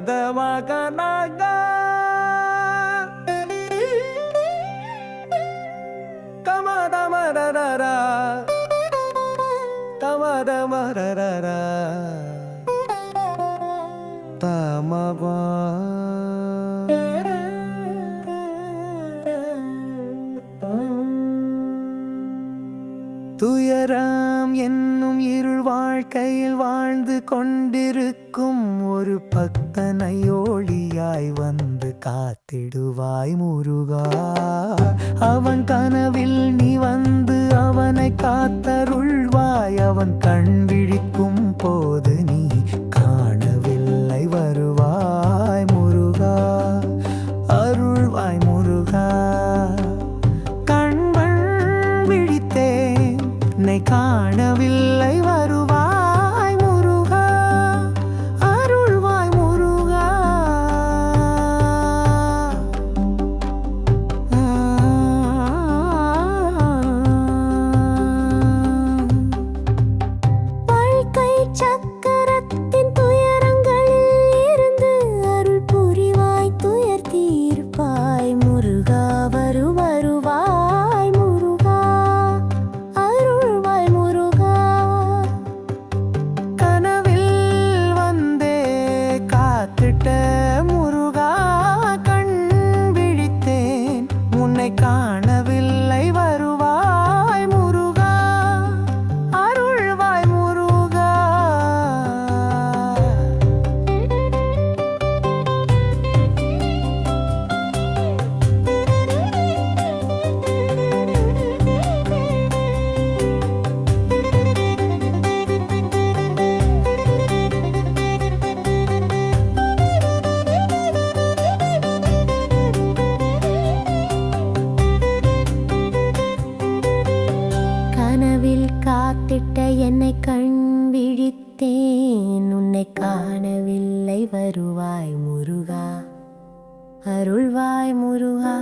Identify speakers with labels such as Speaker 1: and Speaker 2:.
Speaker 1: சாதிவதமகனாக கமதமரரரா கமதமரரரா தமபா துயரம் என்னும் இருள் வாழ்க்கையில் வாழ்ந்து கொண்டிருக்கும் ஒரு பக்தனை ஒளியாய் வந்து காத்திடுவாய் முருகா. அவன் கனவில் நீ வந்து அவனை காத்தருள்வாய். அவன் கண் விழிக்கும் போது நீ காணவில்லை வருவாய் முருகா, அருள்வாய் முருகா. என்னை காணவில்லை வருவாய் முருகா, அருள்வாய் முருகா.
Speaker 2: வாழ்க்கை சக்கரத்தின் துயரங்களில் இருந்து அருள் புரிவாய், துயர் தீர்ப்பாய் முருகா, வருவாய் முருகா, அருள்வாய் முருகா.
Speaker 1: கனவில் வந்தே காத்திட்ட முருகா, கண் விழித்தேன் உன்னை காணவில்லை வருவாய் முருகா, அருள்வாய் முருகா.
Speaker 2: கனவில் காத்திட்ட என்னை கண் விழித்தேன், உன்னை காணவில்லை வருவாய் முருகா, அருள்வாய் முருகா.